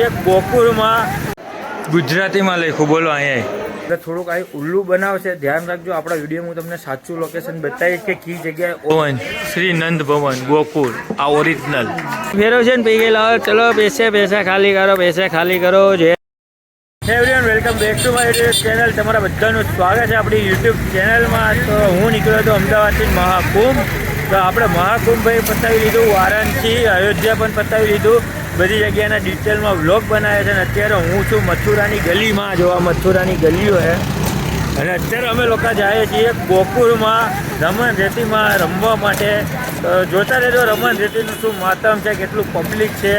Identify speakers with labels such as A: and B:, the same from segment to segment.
A: છીએ ગોકુળમાં. ગુજરાતીમાં લખ્યું, બોલો અહીંયા એટલે થોડુંક આ ઉલ્લુ બનાવશે, ધ્યાન રાખજો. આપણા વિડીયોમાં હું તમને સાચું લોકેશન બતાવીશ કે કઈ જગ્યાએ ભવન શ્રી નંદ ભવન ગોકુળ આ ઓરિજિનલ ફેરો છે ને પી ગયેલા. ચલો પૈસા ખાલી કરો, પૈસા ખાલી કરો. જે everyone welcome back to my YouTube channel. તમારા બધાનું સ્વાગત છે આપણી યુટ્યુબ ચેનલમાં. તો હું નીકળ્યો હતો અમદાવાદથી મહાકુંભ. તો આપણે મહાકુંભ ભાઈ પતાવી લીધું, વારાણસી અયોધ્યા પણ પતાવી લીધું, બધી જગ્યાના ડિટેલમાં વ્લોગ બનાવ્યા છે. અને અત્યારે હું છું મથુરાની ગલીમાં. જો આ મથુરાની ગલીઓ છે. અને અત્યારે અમે લોકો જઈએ છીએ ગોકુળમાં રમણ રેતીમાં રમવા માટે. તો જોતા રહેજો રમણ રેતીનું શું માતમ છે, કેટલું પબ્લિક છે.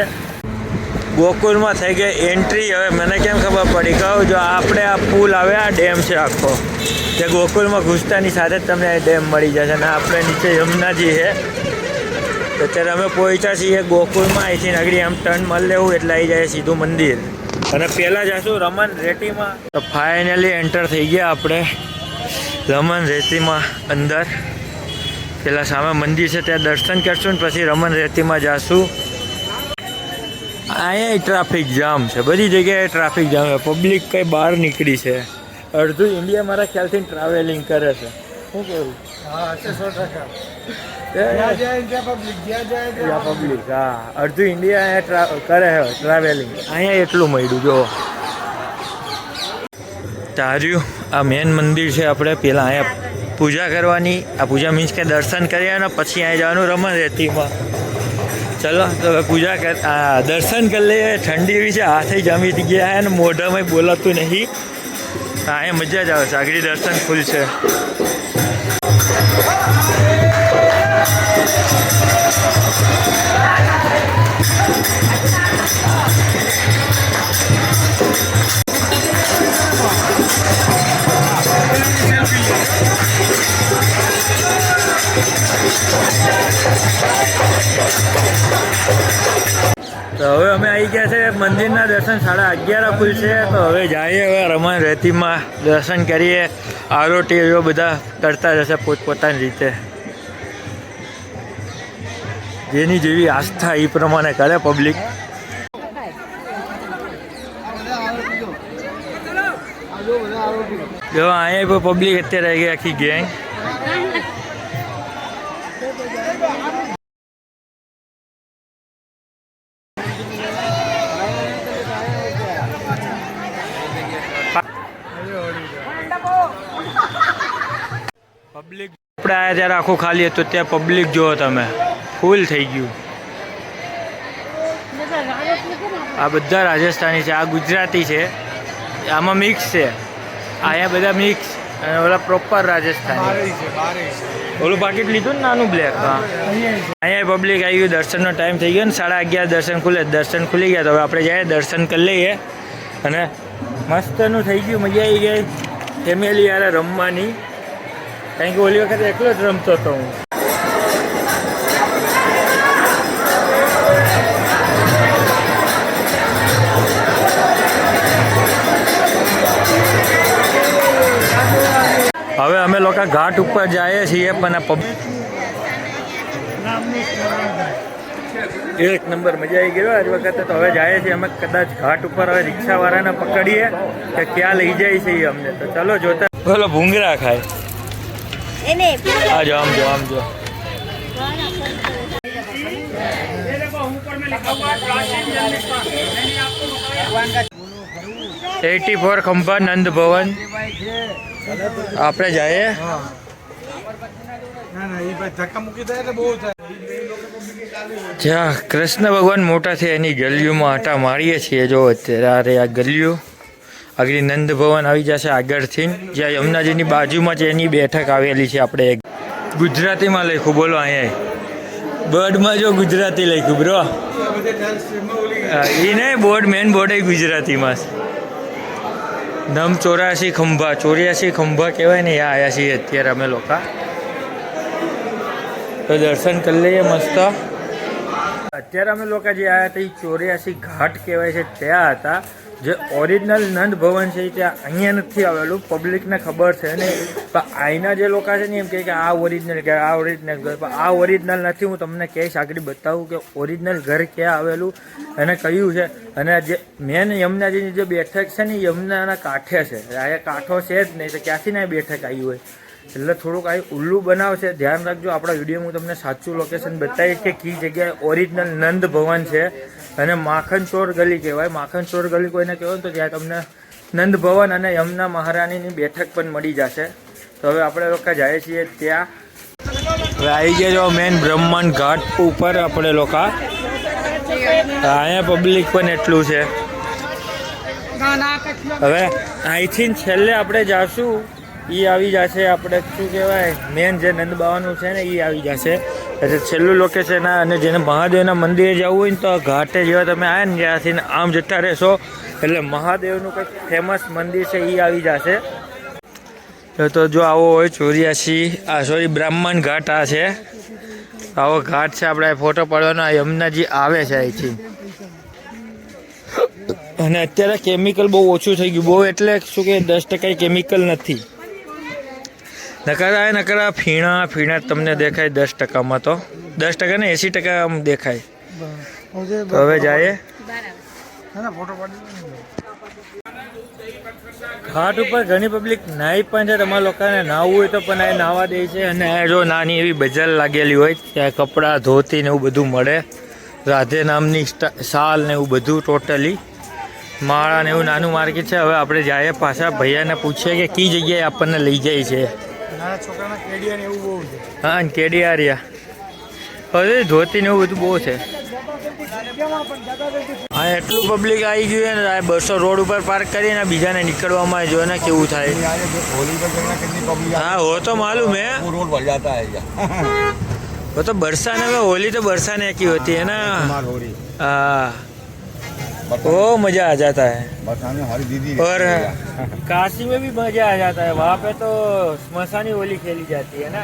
A: ગોકુળમાં થઈ ગઈ એન્ટ્રી. હવે મને કેમ ખબર પડી કહું, જો આપણે આ પુલ આવે, આ ડેમ છે આખો, તે ગોકુળમાં ઘૂસતાની સાથે જ તમને આ ડેમ મળી જશે. અને આપણે નીચે યમુનાજી છે. અત્યારે અમે પહોંચ્યા છીએ ગોકુળમાં. અહીંથી નગરી આમ ટર્ન મળી લેવું એટલે આવી જાય સીધું મંદિર. અને પહેલાં જઈશું રમણ રેતીમાં. તો ફાઇનલી એન્ટર થઈ ગયા આપણે રમણ રેતીમાં અંદર. પેલા સામે મંદિર છે ત્યાં દર્શન કરશું ને પછી રમણ રેતીમાં જઈશું. અહીંયા ટ્રાફિક જામ છે, બધી જગ્યાએ ટ્રાફિક જામ છે. પબ્લિક કંઈ બહાર નીકળી છે. અડધું ઇન્ડિયા મારા ખ્યાલથી ટ્રાવેલિંગ કરે છે. શું કરું? હા 100% પબ્લિક. હા, અડધું ઇન્ડિયા કરે છે ટ્રાવેલિંગ. અહીંયા એટલું મળ્યું જો તાર્યું. આ મેન મંદિર છે. આપણે પહેલાં અહીંયા પૂજા કરવાની. આ પૂજા મીન્સ કે દર્શન કર્યા અને પછી અહીંયા જવાનું રમણ રેતીમાં. ચલો તો હવે પૂજા દર્શન કરી લઈએ. ઠંડી એવી છે, હાથે જામી ગયા અને મોઢામાં બોલાતું નહીં. અહીંયા મજા જ આવે છે. આગળ દર્શન ફૂલ છે. તો હવે અમે આવી ગયા છે મંદિરના દર્શન. 11:30 ખુલશે. તો હવે જઈએ હવે રમણ રેતીમાં દર્શન કરીએ. આરોટીઓ બધા કરતા જશે પોતપોતાની રીતે, જેની જેવી આસ્થા એ પ્રમાણે કરે પબ્લિક. જો અહીંયા પબ્લિક અત્યારે આવી ગઈ આખી ગેંગ. પબ્લિક આપણે આવ્યા ત્યારે આખું ખાલી હતું, ત્યાં પબ્લિક જુઓ તમે, ફૂલ થઈ ગયું. આ બધા રાજસ્થાની છે, આ ગુજરાતી છે, આમાં મિક્સ છે. અહીંયા બધા મિક્સ અને ઓલા પ્રોપર રાજસ્થાની. ઓલું પાકીટ લીધું ને નાનું બ્લેક. હા, અહીંયા પબ્લિક આવી ગયું. દર્શનનો ટાઈમ થઈ ગયો ને 11:30 દર્શન ખુલે. દર્શન ખુલી ગયા. તો હવે આપણે જઈએ દર્શન કરી લઈએ. અને મસ્તનું થઈ ગયું, મજા આવી ગઈ ફેમિલી યારે રમવાની. કારણ કે ઓલી વખતે એકલો જ રમતો હતો હું. હવે અમે લોકો ઘાટ ઉપર જઈએ છીએ, પણ આ એક નંબર મજા આવી ગયો આજ વખતે. તો હવે જઈએ છીએ અમે કદાચ ઘાટ ઉપર. હવે રિક્ષાવાળાને પકડીએ કે ક્યાં લઈ જાય છે એ અમને. તો ચલો જોતા. બોલો ભૂંગરા ખાય. આજો આમ જો, આમ જો. $84 ખંભા નંદ ભવન આપણે જઈએ. જ્યાં કૃષ્ણ ભગવાન મોટા છે એની ગલીઓમાં આટા મારીએ છીએ. જો અત્યારે આ ગલીઓ આગળ નંદ ભવન આવી જશે આગળથી, જ્યાં યમુનાજીની બાજુમાં જ એની બેઠક આવેલી છે. આપણે ગુજરાતીમાં લખ્યું, બોલો અહીંયા બોર્ડમાં જો ગુજરાતી લખ્યું બ્રો. એ નહીં બોર્ડ, મેન બોર્ડ એ ગુજરાતીમાં છે. નમ 84 ખંભા, 84 ખંભા કહેવાય ને. ત્યાં આવ્યા છીએ અત્યારે અમે લોકો. તો દર્શન કરી લઈએ મસ્ત. અત્યારે અમે લોકો જે આવ્યા હતા એ 84 ઘાટ કહેવાય છે ત્યાં હતા. જે ઓરિજિનલ નંદ ભવન છે ત્યાં અહીંયા નથી આવેલું, પબ્લિકને ખબર છે ને, પણ અહીંના જે લોકો છે ને એમ કહે કે આ ઓરિજિનલ ઘર, આ ઓરિજિનલ ઘર, પણ આ ઓરિજિનલ નથી. હું તમને કહીશ, આગળ બતાવું કે ઓરિજિનલ ઘર ક્યાં આવેલું અને કયું છે. અને જે મેન યમુનાજીની જે બેઠક છે ને યમુનાના કાંઠે છે, અહીંયા કાંઠો છે જ નહીં તો ક્યાંથી ના બેઠક આવી હોય. એટલે થોડુંક આ ઉલ્લુ બનાવશે, ધ્યાન રાખજો. આપણા વિડીયો હું તમને સાચું લોકેશન બતાવીશ કે કઈ જગ્યાએ ઓરિજિનલ નંદ ભવન છે. અને માખન ચોર ગલી કહેવાય. માખન ચોર ગલી કોઈને કહેવાય તો ત્યાં તમને નંદ ભવન અને યમુના મહારાણીની બેઠક પણ મળી જશે. તો હવે આપણે લોકો જઈએ છીએ ત્યાં. હવે આવી ગયા જો મેન બ્રહ્માંડ ઘાટ ઉપર આપણે લોકો. અહીંયા પબ્લિક પણ એટલું છે. હવે અહીંથી છેલ્લે આપણે જાશું, એ આવી જશે આપણે શું કહેવાય મેન જે નંદ બાવાનું છે ને એ આવી જશે. એટલે છેલ્લું લોકેશન આ. અને જેને મહાદેવના મંદિરે જવું હોય ને તો ઘાટે જેવા તમે આવ્યા ને ત્યાંથી આમ જતા રહેશો એટલે મહાદેવનું કંઈક ફેમસ મંદિર છે એ આવી જશે. તો જો આવો હોય 84 સોરી બ્રાહ્મણ ઘાટ આ છે. આવો ઘાટ છે. આપણે ફોટો પાડવાનો આ યમુનાજી આવે છે અહીંથી. અને અત્યારે કેમિકલ બહુ ઓછું થઈ ગયું, બહુ એટલે શું કે 10% કેમિકલ નથી. નકરા ફીણા તમને દેખાય 10%માં, તો 10% ને 80% આમ દેખાય. હવે જાય ઘાટ ઉપર ઘણી પબ્લિક નાઈ પણ છે. તમારા લોકોને નાહવું હોય તો પણ આ નાહવા દે છે. અને જો નાની એવી બજાર લાગેલી હોય ત્યાં કપડાં ધોતી ને એવું બધું મળે. રાધે નામની શાલ ને એવું બધું ટોટલી માળા ને એવું નાનું માર્કેટ છે. હવે આપણે જઈએ પાછા ભૈયાને પૂછીએ કે કઈ જગ્યાએ આપણને લઈ જાય છે. હા કેડિયારિયા હવે ધોતી ને એવું બધું બહુ છે. હા એટલું પબ્લિક આવી ગયું ને 200 રોડ ઉપર પાર્ક કરીને બીજાને નીકળવામાં જો ને કેવું થાય. હા હો તો માલુમ है, रोड भर जाता है वो तो बरसाने में होली तो बरसाने की होती है ना. हाँ वो मजा आ जाता है. और काशी में भी मजा आ जाता है. वहाँ पे तो स्मशानी होली खेली जाती है ना.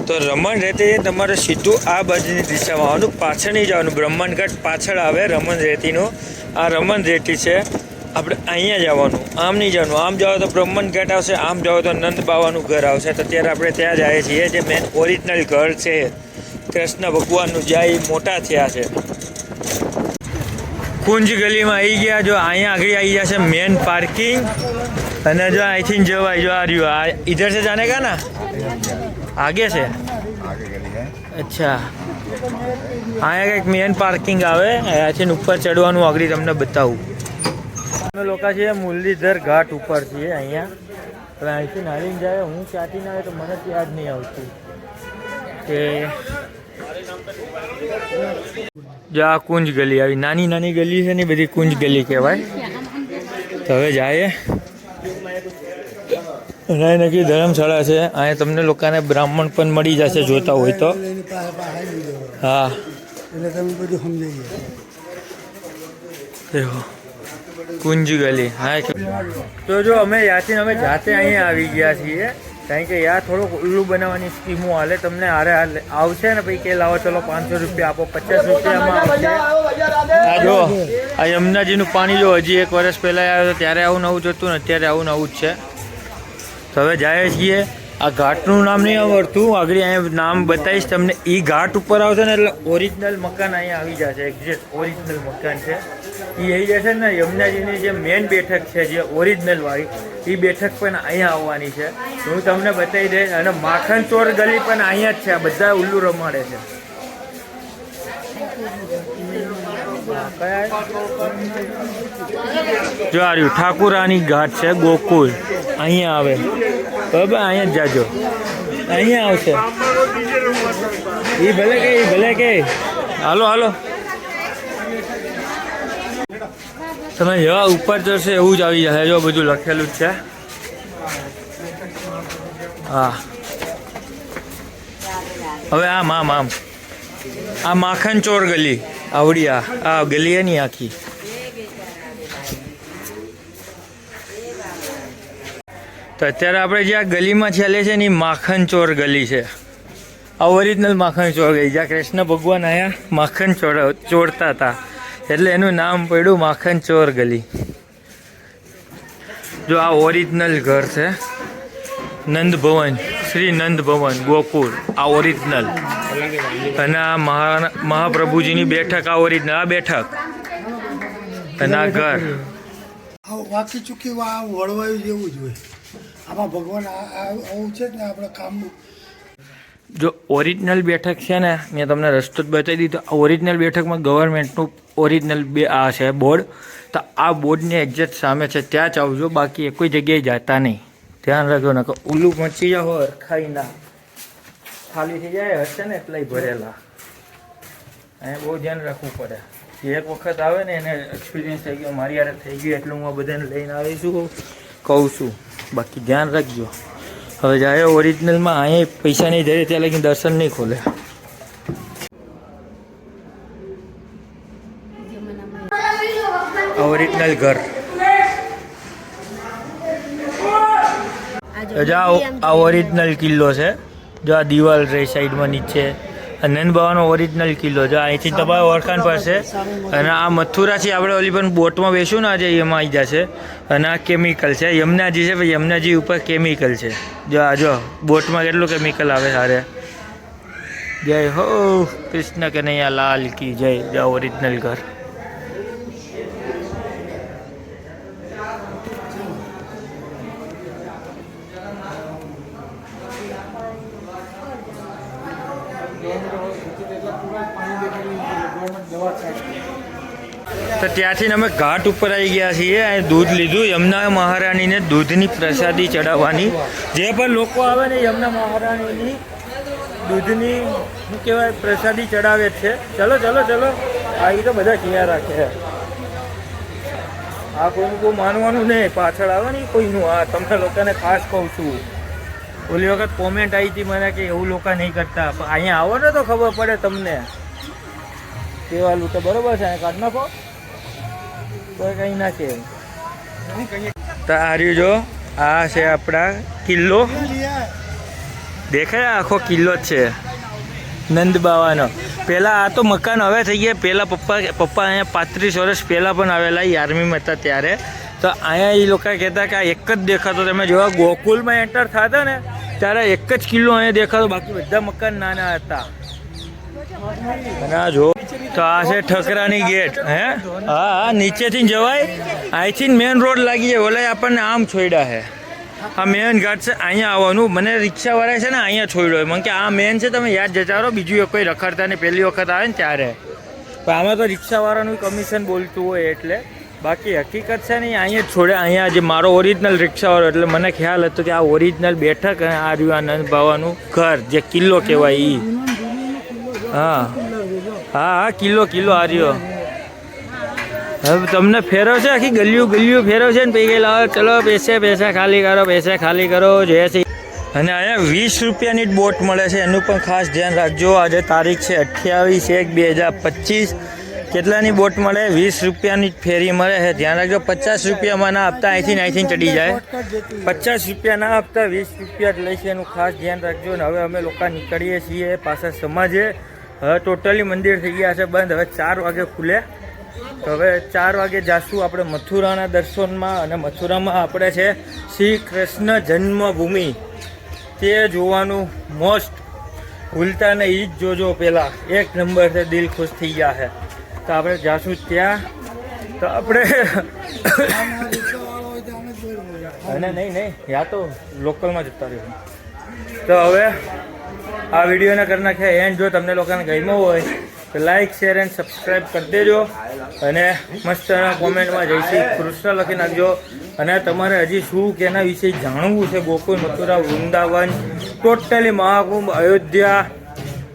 A: તો રમણ રેતી તમારે સીધું આ બાજુની દિશામાં આવવાનું, પાછળ નહીં જવાનું. બ્રહ્માંડ ઘાટ પાછળ આવે રમણ રેતીનું. આ રમણ રેતી છે. આપણે અહીંયા જવાનું, આમ નહીં જવાનું. આમ જાઓ તો બ્રહ્માંડ ઘાટ આવશે, આમ જાઓ તો નંદ બાવાનું ઘર આવશે. તો અત્યારે આપણે ત્યાં જઈએ છીએ જે મેન ઓરિજિનલ ઘર છે કૃષ્ણ ભગવાનનું, જ્યાં મોટા થયા છે. કુંજ ગલીમાં આવી ગયા. જો અહીંયા આગળ આવી જશે મેન પાર્કિંગ. અને જો અહીંથી જવાય. જો આ રહ્યું, આ ઇધર से जाने का ना आगे से अच्छा અહીંયા કંઈક મેન પાર્કિંગ આવે. અહીંયાથી ઉપર ચડવાનું આગળ તમને બતાવું. અમે લોકો છીએ મુરલીધર ઘાટ ઉપર છીએ અહીંયા. હવે અહીંથી નારીને જાય, હું ક્યાંથી ના આવે તો મને યાદ નહીં આવતું કે જો આ કુંજ ગલી આવી. નાની નાની ગલી છે ને બધી કુંજ ગલી કહેવાય. તો હવે જાય નકી ધર્મશાળા છે. અહીંયા તમને લોકોને બ્રાહ્મણ પણ મળી જશે જોતા હોય તો. હા કુંજ ગલી. હા તો જો અમે ત્યાંથી અમે જાતે અહીંયા આવી ગયા છીએ. કારણ કે યાર થોડુંક ઉલ્લુ બનાવવાની સ્કીમો હાલે. તમને હારે આવશે ને પછી કે લાવો ચલો 500 રૂપિયા આપો, 50 રૂપિયામાં આવશે. આ જો આ યમુનાજીનું પાણી જો હજી 1 વર્ષ પહેલાં આવ્યો તો ત્યારે આવું નવું જતું ને અત્યારે આવું નવું જ છે. તો હવે જાય છીએ. આ ઘાટનું નામ નહીં આવડતું, આગળ અહીંયા નામ બતાવીશ તમને. એ ઘાટ ઉપર આવશે ને એટલે ઓરિજિનલ મકાન અહીંયા આવી જશે. એક્ઝેક્ટ ઓરિજિનલ મકાન છે એ આવી જશે ને. યમુનાજીની જે મેન બેઠક છે જે ઓરિજિનલ વાળી એ બેઠક પણ અહીંયા આવવાની છે. હું તમને બતાવી દઈશ. અને માખન ચોર ગલી પણ અહીંયા જ છે. આ બધા ઉલ્લુ રમાડે છે. જો આ રહ્યું ઠાકુરાની ઘાટ છે ગોકુળ. અહીંયા આવે બરાબર, અહીંયા જ જાજો. અહીંયા આવશે એ ભલે કે હાલો હાલો. તમે જેવા ઉપર જશે એવું જ આવી જશે. જો બધું લખેલું જ છે. હા હવે આમ આ માખન ચોર ગલી આવડી. આ ગલી એની આખી. તો અત્યારે આપણે જે આ ગલીમાં ચાલે છે ને એ માખન ચોર ગલી છે. આ ઓરિજિનલ માખણ ચોર ગઈ, જ્યાં કૃષ્ણ ભગવાન આયા માખણ ચોરતા હતા, એટલે એનું નામ પડ્યું માખણ ચોર ગલી. જો આ ઓરિજિનલ ઘર છે, નંદ ભવન, શ્રી નંદ ભવન ગોકુળ, આ ઓરિજિનલ. અને આ મહાપ્રભુજીની બેઠક, આ ઓરિજિનલ, આ બેઠક અને આ ઘર.
B: વાકી ચૂકી વળવાયું જેવું જ હોય આમાં. ભગવાન આવું છે ને આપણે કામનું.
A: જો ઓરિજિનલ બેઠક છે ને, મેં તમને રસ્તો જ બતાવી દીધો. આ ઓરિજિનલ બેઠકમાં ગવર્મેન્ટનું ઓરિજિનલ આ છે બોર્ડ, તો આ બોર્ડની એક્ઝેક્ટ સામે છે, ત્યાં જ આવજો. બાકી કોઈ જગ્યાએ જતા નહીં, ધ્યાન રાખજો ને ઉલ્લું મચી જાઓ ખાઈ ના ખાલી થઈ જાય હશે ને એટલાય ભરેલા. અહીંયા બહુ ધ્યાન રાખવું પડે. એક વખત આવે ને એને એક્સપિરિયન્સ થઈ ગયો, મારી યાર થઈ ગયું, એટલું હું બધાને લઈને આવીશું કહું છું. બાકી ધ્યાન રાખજો. હવે જાય ઓરિજિનલમાં અહીંયા પૈસા નહીં જાય ત્યાં લગી દર્શન નહીં ખોલે. ઓરિજિનલ ઘર આ ઓરિજિનલ કિલ્લો છે. જો આ દિવાલ રહી સાઈડમાં નીચે નંદ બાવાનો ઓરિજિનલ કિલ્લો. જો અહીંથી તમારે ઓળખાણ પડશે. અને આ મથુરાથી આપણે ઓલી પણ બોટમાં બેસું ને આજે એમાં આવી જશે. અને આ કેમિકલ છે, યમુનાજી છે, ભાઈ યમુનાજી ઉપર કેમિકલ છે. જો આ જો બોટમાં કેટલું કેમિકલ આવે સારે. જય હો કૃષ્ણ કનૈયા લાલ કી જય. જો ઓરિજિનલ ઘર. તો ત્યાંથી અમે ઘાટ ઉપર આવી ગયા છીએ. અહીં દૂધ લીધું. યમુના મહારાણીને દૂધની પ્રસાદી ચડાવવાની. જે પણ લોકો આવે ને યમુના મહારાણીની દૂધની શું કહેવાય પ્રસાદી ચડાવે છે. ચલો ચલો ચલો, આવી તો બધા ક્યાં રાખે. આ કોઈનું કોઈ માનવાનું નહીં, પાછળ આવે ને કોઈનું. આ તમને લોકોને ખાસ કહું છું. ઓલી વખત કોમેન્ટ આવી હતી મને કે એવું લોકો નહીં કરતા, પણ અહીંયા આવો ને તો ખબર પડે તમને કેવા લૂંટે. બરોબર છે, અહીંયા કાઢ નાખો તો કંઈ ના કે. તો આ રહ્યું જો, આ છે આપણા કિલ્લો. દેખાય આખો કિલ્લો જ છે નંદ બાવાનો. પહેલાં આ તો મકાન હવે થઈ ગયા. પહેલાં પપ્પા અહીંયા 35 વર્ષ પહેલાં પણ આવેલા, એ આર્મીમાં હતા ત્યારે. તો અહીંયા એ લોકો કહેતા કે આ એક જ દેખાતો. તમે જોવા ગોકુલમાં એન્ટર થતા ને ત્યારે એક જ કિલ્લો અહીંયા દેખાતો, બાકી બધા મકાન નાના હતા. અને આ જો, તો આ છે ઠકરાની ગેટ. હે હા હા, નીચેથી જવાય. અહીંથી મેન રોડ લાગી જાય. ઓલા આપણને આમ છોડ્યા છે. આ મેન ઘાટ છે, અહીંયા આવવાનું. મને રિક્ષાવાળા છે ને અહીંયા છોડ્યો. મને કે આ મેન છે, તમે યાદ જતા રહો, બીજું કોઈ રખડતા નહીં. પહેલી વખત આવે ને ત્યારે. પણ આમાં તો રિક્ષાવાળાનું કમિશન બોલતું હોય એટલે. બાકી હકીકત છે ને અહીંયા જ છોડે. અહીંયા જે મારો ઓરિજિનલ રિક્ષાવાળો, એટલે મને ખ્યાલ હતો કે આ ઓરિજિનલ બેઠક અને આ રહ્યું આનંદ બાવાનું ઘર, જે કિલ્લો કહેવાય એ. હા હા હા, કિલ્લો આ રહ્યો. હવે તમને ફેરવશે, આખી ગલીઓ ફેરવશે ને પછી લાવો ચલો પૈસા ખાલી કરો, પૈસા ખાલી કરો. જે છે અને અહીંયા 20 રૂપિયાની જ બોટ મળે છે, એનું પણ ખાસ ધ્યાન રાખજો. આજે તારીખ છે 28/1/2025. કેટલાની બોટ મળે? 20 રૂપિયાની જ ફેરી મળે છે. ધ્યાન રાખજો. 50 રૂપિયામાં ના આપતા અહીંથી ચડી જાય. 50 રૂપિયા ના આપતા 20 રૂપિયા જ લે છે, એનું ખાસ ધ્યાન રાખજો. અને હવે અમે લોકો નીકળીએ છીએ પાછા સમાજે. હવે ટોટલી મંદિર થઈ ગયા છે બંધ. હવે 4 વાગે ખુલે. તો હવે 4 વાગે જાશું આપણે મથુરાના દર્શનમાં. અને મથુરામાં આપણે છે શ્રી કૃષ્ણ જન્મભૂમિ, તે જોવાનું મોસ્ટ ભૂલતા ને એ જ જોજો. પહેલાં 1 નંબર છે, દિલ ખુશ થઈ ગયા છે. તો આપણે જાશું ત્યાં. તો આપણે નહીં યા તો લોકલમાં જતા રહીશું. તો હવે આ વિડીયોને કરી નાખ્યા એન્ડ. જો તમને લોકોને ગમ્યો હોય તો લાઈક, શેર એન્ડ સબસ્ક્રાઈબ કરી દેજો. અને મસ્ત કોમેન્ટમાં જય શ્રી કૃષ્ણ લખી નાખજો. અને તમારે હજી શું કે એના વિશે જાણવું છે, ગોકુળ, મથુરા, વૃંદાવન, ટોટલી મહાકુંભ, અયોધ્યા,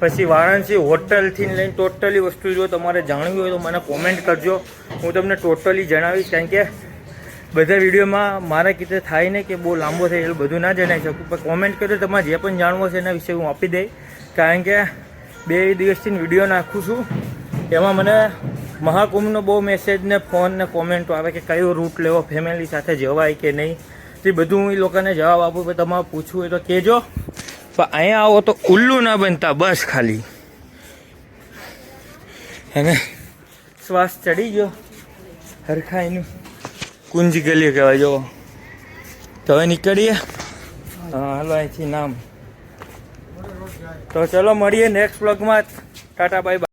A: પછી વારાણસી, હોટલથી લઈને ટોટલી વસ્તુ જો તમારે જાણવી હોય તો મને કોમેન્ટ કરજો. હું તમને ટોટલી જણાવીશ. કારણ કે બધા વિડીયોમાં મારા કીધે થાય ને કે બહુ લાંબો થાય એટલે બધું ના જણાવી શકું. પણ કોમેન્ટ કરજો, તમારે જે પણ જાણવું છે એના વિશે હું આપી દઈ. કારણ કે 2 દિવસથી વિડીયો નાખું છું, એમાં મને મહાકુંભનો બહુ મેસેજ ને ફોન ને કોમેન્ટો આવે કે કયો રૂટ લેવો, ફેમિલી સાથે જવાય કે નહીં. તે બધું હું એ લોકોને જવાબ આપું. પણ તમારે પૂછવું હોય તો કહેજો. પણ અહીંયા આવો તો ઉલ્લુ ના બનતા બસ ખાલી. અને શ્વાસ ચડી ગયો હરખાઈનું. કુંજ ગલી કહેવાય જો. તો હવે નીકળીએ. હા હાલો અહીંથી નામ. તો ચલો મળીએ નેક્સ્ટ બ્લોગમાં. Tata bye bye.